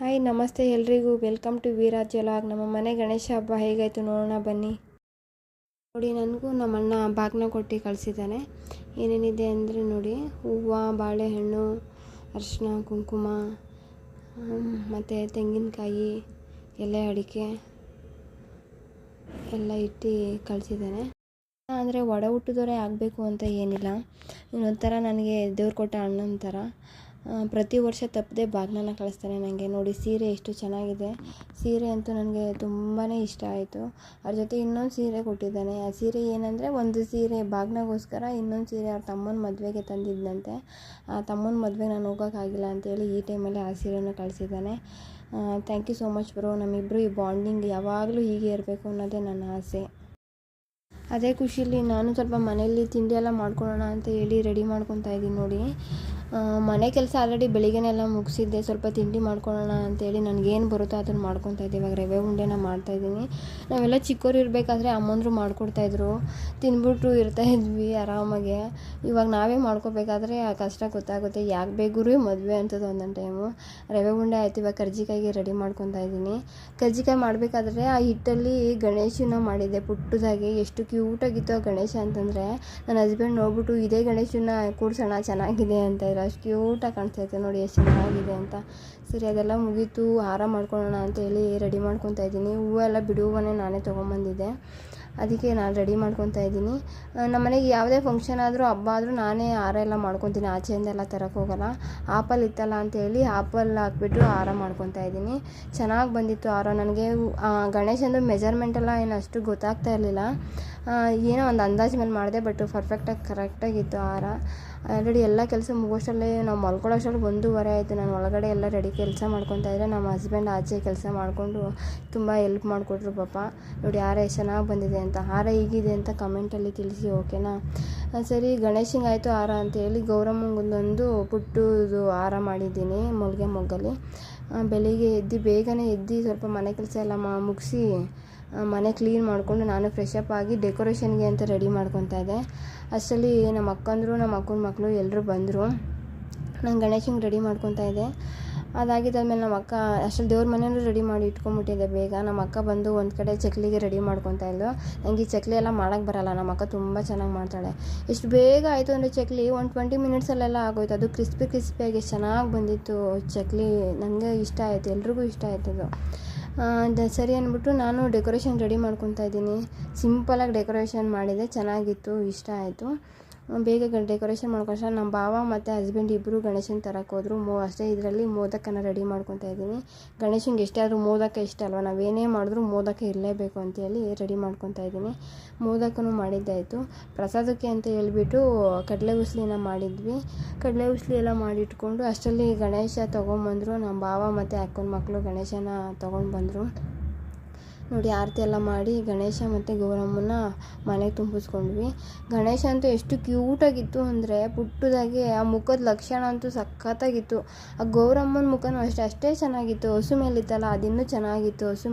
Hi ನಮಸ್ತೆ ಎಲ್ರಿಗೂ welcome to Viraj vlog. ನಮ್ಮ ಮನೆ ಗಣೇಶ ಹಬ್ಬ ಹೇಗಾಯಿತು ನೋಡೋಣ ಬನ್ನಿ. ನೋಡಿ, ನನಗೂ ನಮ್ಮ ಅಣ್ಣ ಬಾಗ್ನ ಕೊಟ್ಟು ಕಳಿಸಿದ್ದಾನೆ. ಏನೇನಿದೆ ಅಂದರೆ ನೋಡಿ, ಹೂವು, ಬಾಳೆಹಣ್ಣು, ಅರಿಶಿನ, ಕುಂಕುಮ, ಮತ್ತು ತೆಂಗಿನಕಾಯಿ, ಎಲೆ ಅಡಿಕೆ ಎಲ್ಲ ಇಟ್ಟು ಕಳಿಸಿದ್ದಾನೆ. ಅಂದರೆ ಒಡ ಹುಟ್ಟಿದವರೇ ಆಗಬೇಕು ಅಂತ ಏನಿಲ್ಲ. ಇನ್ನೊಂಥರ ನನಗೆ ದೇವ್ರು ಕೊಟ್ಟ ಅಣ್ಣನ ಥರ. ಪ್ರತಿ ವರ್ಷ ತಪ್ಪದೆ ಬಾಗ್ನನ ಕಳಿಸ್ತಾನೆ ನನಗೆ. ನೋಡಿ, ಸೀರೆ ಎಷ್ಟು ಚೆನ್ನಾಗಿದೆ. ಸೀರೆ ಅಂತೂ ನನಗೆ ತುಂಬಾ ಇಷ್ಟ ಆಯಿತು. ಅವ್ರ ಜೊತೆ ಇನ್ನೊಂದು ಸೀರೆ ಕೊಟ್ಟಿದ್ದಾನೆ. ಆ ಸೀರೆ ಏನಂದರೆ, ಒಂದು ಸೀರೆ ಬಾಗ್ನಗೋಸ್ಕರ, ಇನ್ನೊಂದು ಸೀರೆ ಅವ್ರ ತಮ್ಮನ ಮದುವೆಗೆ ತಂದಿದ್ದಂತೆ. ಆ ತಮ್ಮನ ಮದುವೆಗೆ ನಾನು ಹೋಗೋಕ್ಕಾಗಿಲ್ಲ ಅಂತೇಳಿ ಈ ಟೈಮಲ್ಲಿ ಆ ಸೀರೆನ ಕಳಿಸಿದ್ದಾನೆ. Thank you so much bro. ನಮ್ಮಿಬ್ಬರು ಈ ಬಾಂಡಿಂಗ್ ಯಾವಾಗಲೂ ಹೀಗೆ ಇರಬೇಕು ಅನ್ನೋದೇ ನನ್ನ ಆಸೆ. ಅದೇ ಖುಷಿಲಿ ನಾನು ಸ್ವಲ್ಪ ಮನೆಯಲ್ಲಿ ತಿಂಡಿ ಎಲ್ಲ ಮಾಡ್ಕೊಳ್ಳೋಣ ಅಂತ ಹೇಳಿ ರೆಡಿ ಮಾಡ್ಕೊತಾ ಇದ್ದೀನಿ. ನೋಡಿ, ಮನೆ ಕೆಲಸ ಆಲ್ರೆಡಿ ಬೆಳಿಗ್ಗೆನೆಲ್ಲ ಮುಗಿಸಿದ್ದೆ. ಸ್ವಲ್ಪ ತಿಂಡಿ ಮಾಡ್ಕೊಳ್ಳೋಣ ಅಂತೇಳಿ ನನಗೇನು ಬರುತ್ತೋ ಅದನ್ನು ಮಾಡ್ಕೊತಾ ಇದ್ದೆ. ಇವಾಗ ರವೆ ಉಂಡೆನ ಮಾಡ್ತಾಯಿದ್ದೀನಿ. ನಾವೆಲ್ಲ ಚಿಕ್ಕವ್ರು ಇರಬೇಕಾದ್ರೆ ಅಮ್ಮಂದರು ಮಾಡ್ಕೊಡ್ತಾಯಿದ್ರು, ತಿಂದ್ಬಿಟ್ಟು ಇರ್ತಾಯಿದ್ವಿ ಆರಾಮಾಗೆ. ಇವಾಗ ನಾವೇ ಮಾಡ್ಕೋಬೇಕಾದ್ರೆ ಆ ಕಷ್ಟ ಗೊತ್ತಾಗುತ್ತೆ. ಯಾಕೆ ಬೇಗುರು ಮದುವೆ ಅಂತದ್ದು ಒಂದೊಂದು ಟೈಮು. ರವೆ ಉಂಡೆ ಆಯಿತು. ಇವಾಗ ಕರ್ಜಿಕಾಯಿಗೆ ರೆಡಿ ಮಾಡ್ಕೊತಾ ಇದ್ದೀನಿ. ಕರ್ಜಿಕಾಯಿ ಮಾಡಬೇಕಾದ್ರೆ ಆ ಹಿಟ್ಟಲ್ಲಿ ಗಣೇಶನ ಮಾಡಿದ್ದೆ ಪುಟ್ಟದಾಗಿ. ಎಷ್ಟು ಕ್ಯೂಟಾಗಿತ್ತು ಆ ಗಣೇಶ ಅಂತಂದರೆ, ನನ್ನ ಹಸ್ಬೆಂಡ್ ನೋಡ್ಬಿಟ್ಟು ಇದೇ ಗಣೇಶನ ಕೂಡ್ಸೋಣ ಚೆನ್ನಾಗಿದೆ ಅಂತ ಇದ್ರು. ಅಷ್ಟು ಕ್ಯೂಟಾಗಿ ಕಾಣಿಸ್ತೈತೆ ನೋಡಿ, ಎಷ್ಟು ಚೆನ್ನಾಗಿದೆ ಅಂತ. ಸರಿ, ಅದೆಲ್ಲ ಮುಗೀತು. ಹಾರ ಮಾಡ್ಕೊಳ್ಳೋಣ ಅಂತೇಳಿ ರೆಡಿ ಮಾಡ್ಕೊತಾ ಇದ್ದೀನಿ. ಹೂವೆಲ್ಲ ಬಿಡುವನೇ ನಾನೇ ತೊಗೊಂಬಂದಿದ್ದೆ. ಅದಕ್ಕೆ ನಾನು ರೆಡಿ ಮಾಡ್ಕೊತಾ ಇದ್ದೀನಿ. ನಮ್ಮ ಮನೆಗೆ ಯಾವುದೇ ಫಂಕ್ಷನ್ ಆದರೂ ಹಬ್ಬ ಆದರೂ ನಾನೇ ಹಾರ ಎಲ್ಲ ಮಾಡ್ಕೊತೀನಿ. ಆಚೆಯಿಂದ ಎಲ್ಲ ತರಕ್ಕೆ ಹೋಗೋಲ್ಲ. ಆಪಲ್ ಇತ್ತಲ್ಲ ಅಂತೇಳಿ ಆಪಲ್ ಹಾಕ್ಬಿಟ್ಟು ಹಾರ ಮಾಡ್ಕೊತಾ ಇದ್ದೀನಿ. ಚೆನ್ನಾಗಿ ಬಂದಿತ್ತು ಹಾರ. ನನಗೆ ಗಣೇಶಂದು ಮೆಜರ್ಮೆಂಟೆಲ್ಲ ಏನು ಅಷ್ಟು ಗೊತ್ತಾಗ್ತಾ ಇರಲಿಲ್ಲ. ಏನೋ ಒಂದು ಅಂದಾಜು ಮೇಲೆ ಮಾಡಿದೆ, ಬಟ್ ಪರ್ಫೆಕ್ಟಾಗಿ ಕರೆಕ್ಟಾಗಿತ್ತು ಹಾರ. ಆಲ್ರೆಡಿ ಎಲ್ಲ ಕೆಲಸ ಮುಗೋಷ್ಟಲ್ಲೇ ನಾವು ಮಲ್ಕೊಳ್ಳೋಷ್ಟರಲ್ಲಿ 1:30 ಆಯಿತು. ನಾನು ಒಳಗಡೆ ಎಲ್ಲ ರೆಡಿ ಕೆಲಸ ಮಾಡ್ಕೊತಾ ಇದ್ದರೆ ನಮ್ಮ ಹಸ್ಬೆಂಡ್ ಆಚೆ ಕೆಲಸ ಮಾಡಿಕೊಂಡು ತುಂಬ ಹೆಲ್ಪ್ ಮಾಡಿಕೊಟ್ರು ಪಾಪ. ನೋಡಿ, ಹಾರ ಎಷ್ಟು ಚೆನ್ನಾಗಿ ಬಂದಿದೆ ಅಂತ. ಹಾರ ಹೀಗಿದೆ ಅಂತ ಕಮೆಂಟಲ್ಲಿ ತಿಳಿಸಿ, ಓಕೆನಾ? ಸರಿ, ಗಣೇಶಂಗೆ ಆಯಿತು ಹಾರ ಅಂತೇಳಿ ಗೌರಮ್ಮಂಗೊಂದೊಂದು ಪುಟ್ಟದು ಹಾರ ಮಾಡಿದ್ದೀನಿ ಮಲ್ಲಿಗೆ ಮೊಗ್ಗಲ್ಲಿ. ಬೆಳಿಗ್ಗೆ ಬೇಗನೆ ಎದ್ದು ಸ್ವಲ್ಪ ಮನೆ ಕೆಲಸ ಎಲ್ಲ ಮುಗಿಸಿ ಮನೆ ಕ್ಲೀನ್ ಮಾಡಿಕೊಂಡು ನಾನು ಫ್ರೆಶ್ ಅಪ್ ಆಗಿ ಡೆಕೋರೇಷನ್ಗೆ ಅಂತ ರೆಡಿ ಮಾಡ್ಕೊತಾ ಇದ್ದೆ. ಅಷ್ಟರಲ್ಲಿ ನಮ್ಮ ಅಕ್ಕಂದರು, ನಮ್ಮ ಅಕ್ಕನ ಮಕ್ಕಳು ಎಲ್ಲರೂ ಬಂದರು. ನಾನು ಗಣೇಶಂಗೆ ರೆಡಿ ಮಾಡ್ಕೊತಾ ಇದ್ದೆ. ಅದಾಗಿದ್ದಾದ್ಮೇಲೆ ನಮ್ಮ ಅಕ್ಕ ಅಷ್ಟರಲ್ಲಿ ದೇವ್ರ ಮನೆಯೂ ರೆಡಿ ಮಾಡಿ ಇಟ್ಕೊಂಡ್ಬಿಟ್ಟಿದ್ದೆ ಬೇಗ. ನಮ್ಮ ಅಕ್ಕ ಬಂದು ಒಂದು ಕಡೆ ಚಕ್ಲಿಗೆ ರೆಡಿ ಮಾಡ್ಕೊತಾ ಇದ್ಲು. ನನಗೆ ಈ ಚಕ್ಲಿ ಎಲ್ಲ ಮಾಡೋಕ್ಕೆ ಬರೋಲ್ಲ. ನಮ್ಮ ಅಕ್ಕ ತುಂಬ ಚೆನ್ನಾಗಿ ಮಾಡ್ತಾಳೆ. ಎಷ್ಟು ಬೇಗ ಆಯಿತು ಅಂದರೆ ಚಕ್ಲಿ ಒಂದು 20 ಮಿನಿಟ್ಸಲ್ಲೆಲ್ಲ ಆಗೋಯ್ತು. ಅದು ಕ್ರಿಸ್ಪಿಯಾಗಿ ಎಷ್ಟು ಚೆನ್ನಾಗಿ ಬಂದಿತ್ತು ಚಕ್ಲಿ. ನನಗೆ ಇಷ್ಟ ಆಯಿತು, ಎಲ್ರಿಗೂ ಇಷ್ಟ ಆಯಿತು ಅದು. ಸರಿ ಅಂದ್ಬಿಟ್ಟು ನಾನು ಡೆಕೋರೇಷನ್ ರೆಡಿ ಮಾಡ್ಕೊತಾ ಇದ್ದೀನಿ. ಸಿಂಪಲಾಗಿ ಡೆಕೋರೇಷನ್ ಮಾಡಿದೆ, ಚೆನ್ನಾಗಿತ್ತು, ಇಷ್ಟ ಆಯಿತು. ಬೇಗ ಡೆಕೋರೇಷನ್ ಮಾಡ್ಕೊಂಡು ನಮ್ಮ ಭಾವ ಮತ್ತು ಹಸ್ಬೆಂಡ್ ಇಬ್ಬರು ಗಣೇಶನ ತರಕ್ಕೆ ಹೋದರು. ಅಷ್ಟೇ ಇದರಲ್ಲಿ ಮೋದಕನ ರೆಡಿ ಮಾಡ್ಕೊತಾ ಇದ್ದೀನಿ. ಗಣೇಶನಿಗೆ ಎಷ್ಟೇ ಆದರೂ ಮೋದಕ ಇಷ್ಟ ಅಲ್ವ, ನಾವೇನೇ ಮಾಡಿದ್ರೂ ಮೋದಕ ಇರಲೇಬೇಕು ಅಂತೇಳಿ ರೆಡಿ ಮಾಡ್ಕೊತಾ ಇದ್ದೀನಿ. ಮೋದಕನೂ ಮಾಡಿದ್ದಾಯಿತು. ಪ್ರಸಾದಕ್ಕೆ ಅಂತ ಹೇಳ್ಬಿಟ್ಟು ಕಡಲೆ ಉಸ್ಲಿನ ಮಾಡಿದ್ವಿ. ಕಡಲೆ ಉಸ್ಲಿ ಎಲ್ಲ ಮಾಡಿಟ್ಕೊಂಡು ಅಷ್ಟರಲ್ಲಿ ಗಣೇಶ ತೊಗೊಂಬಂದರು. ನಮ್ಮ ಭಾವ ಮತ್ತು ಅಕ್ಕನ ಮಕ್ಕಳು ಗಣೇಶನ ತೊಗೊಂಡು ಬಂದರು. ನೋಡಿ, ಆರತಿ ಎಲ್ಲ ಮಾಡಿ ಗಣೇಶ ಮತ್ತು ಗೌರಮ್ಮನ ಮನೆಗೆ ತುಂಬಿಸ್ಕೊಂಡ್ವಿ. ಗಣೇಶ ಅಂತೂ ಎಷ್ಟು ಕ್ಯೂಟಾಗಿತ್ತು ಅಂದರೆ, ಪುಟ್ಟದಾಗಿ ಆ ಮುಖದ ಲಕ್ಷಣ ಅಂತೂ ಸಖತ್ತಾಗಿತ್ತು. ಆ ಗೌರಮ್ಮನ ಮುಖನೂ ಅಷ್ಟೇ ಚೆನ್ನಾಗಿತ್ತು. ಹಸು ಮೇಲಿತ್ತಲ್ಲ, ಅದಿನ್ನೂ ಚೆನ್ನಾಗಿತ್ತು.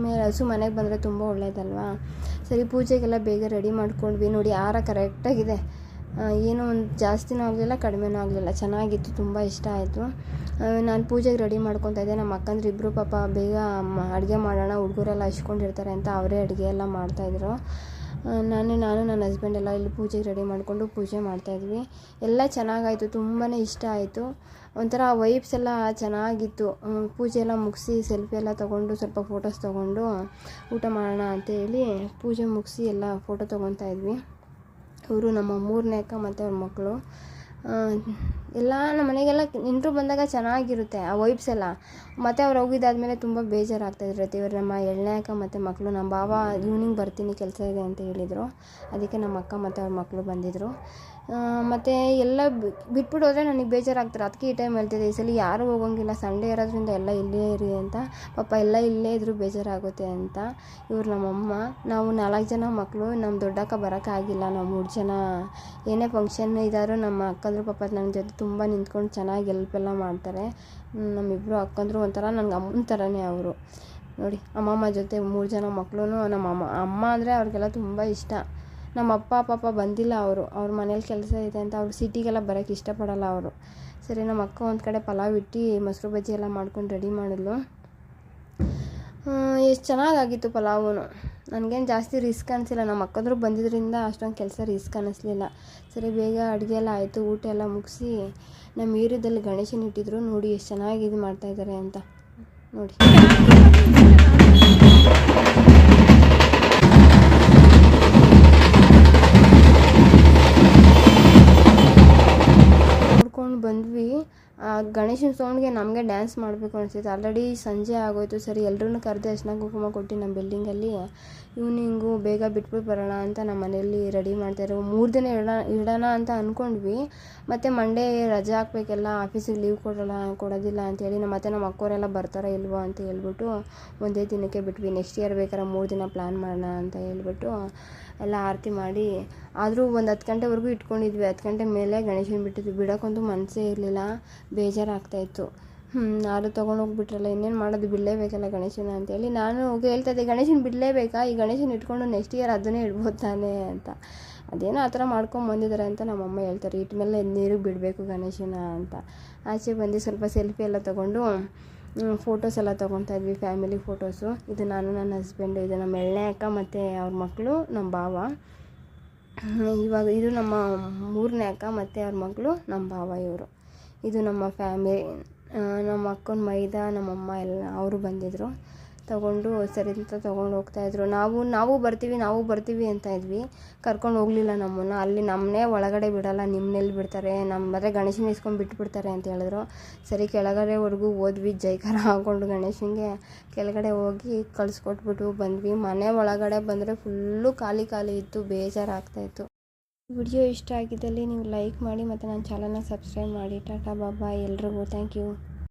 ಹಸು ಮನೆಗೆ ಬಂದರೆ ತುಂಬ ಒಳ್ಳೆಯದಲ್ವಾ. ಸರಿ, ಪೂಜೆಗೆಲ್ಲ ಬೇಗ ರೆಡಿ ಮಾಡ್ಕೊಂಡ್ವಿ. ನೋಡಿ, ಹಾರ ಕರೆಕ್ಟಾಗಿದೆ. ಏನೂ ಒಂದು ಜಾಸ್ತಿನೂ ಆಗಲಿಲ್ಲ, ಕಡಿಮೆನೂ ಆಗಲಿಲ್ಲ, ಚೆನ್ನಾಗಿತ್ತು. ತುಂಬ ಇಷ್ಟ ಆಯಿತು. ನಾನು ಪೂಜೆಗೆ ರೆಡಿ ಮಾಡ್ಕೊತಾ ಇದ್ದೆ. ನಮ್ಮ ಅಕ್ಕಂದ್ರೆ ಇಬ್ಬರು ಪಾಪ ಬೇಗ ಅಡುಗೆ ಮಾಡೋಣ, ಹುಡುಗರೆಲ್ಲ ಹಚ್ಕೊಂಡಿರ್ತಾರೆ ಅಂತ ಅವರೇ ಅಡುಗೆ ಎಲ್ಲ ಮಾಡ್ತಾಯಿದ್ರು. ನಾನು ನನ್ನ ಹಸ್ಬೆಂಡ್ ಎಲ್ಲ ಇಲ್ಲಿ ಪೂಜೆಗೆ ರೆಡಿ ಮಾಡಿಕೊಂಡು ಪೂಜೆ ಮಾಡ್ತಾಯಿದ್ವಿ. ಎಲ್ಲ ಚೆನ್ನಾಗಾಯಿತು, ತುಂಬಾ ಇಷ್ಟ ಆಯಿತು. ಒಂಥರ ವೈಬ್ಸ್ ಎಲ್ಲ ಚೆನ್ನಾಗಿತ್ತು. ಪೂಜೆ ಎಲ್ಲ ಮುಗಿಸಿ ಸೆಲ್ಫಿ ಎಲ್ಲ ತೊಗೊಂಡು ಸ್ವಲ್ಪ ಫೋಟೋಸ್ ತೊಗೊಂಡು ಊಟ ಮಾಡೋಣ ಅಂತೇಳಿ ಪೂಜೆ ಮುಗಿಸಿ ಎಲ್ಲ ಫೋಟೋ ತೊಗೊತಾ ಇದ್ವಿ. ಇವರು ನಮ್ಮ 3ನೇ ಅಕ್ಕ ಮತ್ತು ಅವ್ರ ಮಕ್ಕಳು ಎಲ್ಲ. ನಮ್ಮ ಮನೆಗೆಲ್ಲ ನೆಂಟರು ಬಂದಾಗ ಚೆನ್ನಾಗಿರುತ್ತೆ ಆ ವೈಬ್ಸ್ ಎಲ್ಲ. ಮತ್ತು ಅವ್ರು ಹೋಗಿದ್ದಾದಮೇಲೆ ತುಂಬ ಬೇಜಾರಾಗ್ತಾಯಿರುತ್ತೆ. ಇವರು ನಮ್ಮ 7ನೇ ಅಕ್ಕ ಮತ್ತು ಮಕ್ಕಳು. ನಮ್ಮ ಭಾವ ಈವ್ನಿಂಗ್ ಬರ್ತೀನಿ, ಕೆಲಸ ಇದೆ ಅಂತ ಹೇಳಿದರು. ಅದಕ್ಕೆ ನಮ್ಮ ಅಕ್ಕ ಮತ್ತು ಅವ್ರ ಮಕ್ಕಳು ಬಂದಿದ್ದರು. ಮತ್ತು ಎಲ್ಲ ಬಿಟ್ಬಿಟ್ಟು ಹೋದರೆ ನನಗೆ ಬೇಜಾರಾಗ್ತಾರೆ. ಅದಕ್ಕೆ ಈ ಟೈಮ್ ಹೇಳ್ತಿದ್ದೆ, ಈ ಸಲ ಯಾರೂ ಹೋಗೋಂಗಿಲ್ಲ, ಸಂಡೇ ಇರೋದ್ರಿಂದ ಎಲ್ಲ ಇಲ್ಲೇ ಇರಿ ಅಂತ. ಪಾಪ ಎಲ್ಲ ಇಲ್ಲೇ ಇದ್ದರೂ ಬೇಜಾರಾಗುತ್ತೆ ಅಂತ. ಇವ್ರು ನಮ್ಮಮ್ಮ. ನಾವು 4 ಜನ ಮಕ್ಕಳು. ನಮ್ಮ ದೊಡ್ಡಕ್ಕ ಬರೋಕ್ಕಾಗಿಲ್ಲ. ನಾವು 3 ಜನ ಏನೇ ಫಂಕ್ಷನ್ ಇದ್ದಾರೋ ನಮ್ಮ ಅಕ್ಕಂದ್ರು ಪಾಪ ನನ್ನ ಜೊತೆ ತುಂಬ ನಿಂತ್ಕೊಂಡು ಚೆನ್ನಾಗಿ ಹೆಲ್ಪೆಲ್ಲ ಮಾಡ್ತಾರೆ. ನಮ್ಮಿಬ್ಬರು ಅಕ್ಕಂದ್ರು ಒಂಥರ ನನಗೆ ಅಮ್ಮನ ಥರನೇ ಅವರು. ನೋಡಿ, ಅಮ್ಮಮ್ಮ ಜೊತೆ 3 ಜನ ಮಕ್ಕಳು. ನಮ್ಮ ಅಮ್ಮ ಅಂದರೆ ಅವ್ರಿಗೆಲ್ಲ ತುಂಬ ಇಷ್ಟ. ನಮ್ಮ ಅಪ್ಪ ಪಾಪ ಬಂದಿಲ್ಲ. ಅವ್ರ ಮನೇಲಿ ಕೆಲಸ ಇದೆ ಅಂತ ಅವ್ರು ಸಿಟಿಗೆಲ್ಲ ಬರೋಕ್ಕೆ ಇಷ್ಟಪಡಲ್ಲ ಅವರು. ಸರಿ, ನಮ್ಮ ಅಕ್ಕ ಒಂದು ಕಡೆ ಪಲಾವ್ ಇಟ್ಟು ಮೊಸರು ಬಜ್ಜಿ ಎಲ್ಲ ಮಾಡ್ಕೊಂಡು ರೆಡಿ ಮಾಡಿದ್ಲು. ಎಷ್ಟು ಚೆನ್ನಾಗಾಗಿತ್ತು ಪಲಾವು. ನನಗೇನು ಜಾಸ್ತಿ ರಿಸ್ಕ್ ಅನಿಸಿಲ್ಲ, ನಮ್ಮ ಅಕ್ಕಂದ್ರು ಬಂದಿದ್ದರಿಂದ ಅಷ್ಟೊಂದು ಕೆಲಸ ರಿಸ್ಕ್ ಅನ್ನಿಸ್ಲಿಲ್ಲ. ಸರಿ ಬೇಗ ಅಡುಗೆ ಎಲ್ಲ ಆಯಿತು, ಊಟ ಎಲ್ಲ ಮುಗಿಸಿ ನಮ್ಮ ಏರಿಯಾದಲ್ಲಿ ಗಣೇಶನ ಇಟ್ಟಿದ್ರು. ನೋಡಿ ಎಷ್ಟು ಚೆನ್ನಾಗಿ ಇದು ಮಾಡ್ತಾಯಿದ್ದಾರೆ ಅಂತ ನೋಡಿ. ನೋಡ್ಕೊಂಡು ಬಂದ್ವಿ. ಗಣೇಶನ ಸೌಂಡ್ಗೆ ನಮಗೆ ಡ್ಯಾನ್ಸ್ ಮಾಡಬೇಕು ಅನಿಸ್ತಿತ್ತು. ಆಲ್ರೆಡಿ ಸಂಜೆ ಆಗೋಯ್ತು. ಸರಿ ಎಲ್ಲರೂ ಕರೆದು ಅರ್ಶಿನ ಕುಂಕುಮ ಕೊಟ್ಟು ನಮ್ಮ ಬಿಲ್ಡಿಂಗಲ್ಲಿ ಈವ್ನಿಂಗು ಬೇಗ ಬಿಟ್ಬಿಟ್ಟು ಬರೋಣ ಅಂತ ನಮ್ಮ ಮನೆಯಲ್ಲಿ ರೆಡಿ ಮಾಡ್ತಾಯಿದ್ರು. 3 ದಿನ ಇಡೋಣ ಅಂತ ಅಂದ್ಕೊಂಡ್ವಿ. ಮತ್ತು ಮಂಡೇ ರಜೆ ಹಾಕಬೇಕೆಲ್ಲ, ಆಫೀಸಿಗೆ ಲೀವ್ ಕೊಡೋದಿಲ್ಲ ಅಂತೇಳಿ ನಮ್ಮ ಅಕ್ಕೋರೆಲ್ಲ ಬರ್ತಾರೋ ಇಲ್ವೋ ಅಂತ ಹೇಳ್ಬಿಟ್ಟು ಒಂದೇ ದಿನಕ್ಕೆ ಬಿಟ್ವಿ. ನೆಕ್ಸ್ಟ್ ಇಯರ್ ಬೇಕಾದ್ರೆ 3 ದಿನ ಪ್ಲ್ಯಾನ್ ಮಾಡೋಣ ಅಂತ ಹೇಳ್ಬಿಟ್ಟು ಎಲ್ಲ ಆರತಿ ಮಾಡಿ, ಆದರೂ ಒಂದು 10 ಗಂಟೆವರೆಗೂ ಇಟ್ಕೊಂಡಿದ್ವಿ. 10 ಗಂಟೆ ಮೇಲೆ ಗಣೇಶನ ಬಿಟ್ಟಿದ್ವಿ. ಬಿಡೋಕ್ಕಂತೂ ಮನಸ್ಸೇ ಇರಲಿಲ್ಲ, ಬೇಜಾರಾಗ್ತಾಯಿತ್ತು. ಯಾರು ತೊಗೊಂಡೋಗ್ಬಿಟ್ರಲ್ಲ, ಇನ್ನೇನು ಮಾಡೋದು, ಬಿಡಲೇಬೇಕಲ್ಲ ಗಣೇಶನ ಅಂತೇಳಿ ನಾನು ಹೇಳ್ತಾ ಇದ್ದೆ, ಗಣೇಶನ ಬಿಡಲೇಬೇಕಾ, ಈ ಗಣೇಶನ ಇಟ್ಕೊಂಡು ನೆಕ್ಸ್ಟ್ ಇಯರ್ ಅದನ್ನೇ ಇಡ್ಬೋದು ತಾನೇ ಅಂತ. ಅದೇನೋ ಆ ಥರ ಮಾಡ್ಕೊಂಬಂದಿದ್ದಾರೆ ಅಂತ ನಮ್ಮಮ್ಮ ಹೇಳ್ತಾರೆ, ಇಟ್ಮೇಲೆ ನೀರಿಗೆ ಬಿಡಬೇಕು ಗಣೇಶನ ಅಂತ. ಆಚೆ ಬಂದು ಸ್ವಲ್ಪ ಸೆಲ್ಫಿ ಎಲ್ಲ ತೊಗೊಂಡು ಫೋಟೋಸ್ ಎಲ್ಲ ತೊಗೊತಾ ಇದ್ವಿ, ಫ್ಯಾಮಿಲಿ ಫೋಟೋಸು. ಇದು ನಾನು, ನನ್ನ ಹಸ್ಬೆಂಡು, ಇದು ನಮ್ಮ ಎಳ್ಳೆ ಅಕ್ಕ ಮತ್ತು ಅವ್ರ ಮಕ್ಕಳು, ನಮ್ಮ ಭಾವ. ಇವಾಗ ಇದು ನಮ್ಮ 3ನೇ ಅಕ್ಕ ಮತ್ತು ಅವ್ರ ಮಗಳು, ನಮ್ಮ ಭಾವ. ಇವರು ಇದು ನಮ್ಮ ಫ್ಯಾಮಿಲಿ. ನಮ್ಮ ಅಕ್ಕನ ಮೈದ, ನಮ್ಮಮ್ಮ ಎಲ್ಲ ಅವರು ಬಂದಿದ್ದರು. ತೊಗೊಂಡು ಸರಿ ಅಂತ ತೊಗೊಂಡು ಹೋಗ್ತಾಯಿದ್ರು. ನಾವು ಬರ್ತೀವಿ ಅಂತ ಇದ್ವಿ. ಕರ್ಕೊಂಡು ಹೋಗಲಿಲ್ಲ ನಮ್ಮನ್ನು. ಅಲ್ಲಿ ನಮ್ಮನ್ನೇ ಒಳಗಡೆ ಬಿಡೋಲ್ಲ, ನಿಮ್ಮನ್ನೆಲ್ಲಿ ಬಿಡ್ತಾರೆ, ಮತ್ತೆ ಗಣೇಶನ ಇಸ್ಕೊಂಡು ಬಿಟ್ಬಿಡ್ತಾರೆ ಅಂತ ಹೇಳಿದ್ರು. ಸರಿ ಕೆಳಗಡೆವರೆಗೂ ಹೋದ್ವಿ, ಜೈಕಾರ ಹಾಕ್ಕೊಂಡು ಗಣೇಶನಿಗೆ ಕೆಳಗಡೆ ಹೋಗಿ ಕಳಿಸ್ಕೊಟ್ಬಿಟ್ಟು ಬಂದ್ವಿ. ಮನೆ ಒಳಗಡೆ ಬಂದರೆ ಫುಲ್ಲು ಖಾಲಿ ಇತ್ತು, ಬೇಜಾರಾಗ್ತಾಯಿತ್ತು. ವಿಡಿಯೋ ಇಷ್ಟ ಆಗಿದ್ದಲ್ಲಿ ನೀವು ಲೈಕ್ ಮಾಡಿ ಮತ್ತು ನನ್ನ ಚಾನಲ್ನ ಸಬ್ಸ್ಕ್ರೈಬ್ ಮಾಡಿ. ಟಾಟಾ ಬಾಬಾ ಎಲ್ರಿಗೂ, ಥ್ಯಾಂಕ್ ಯು.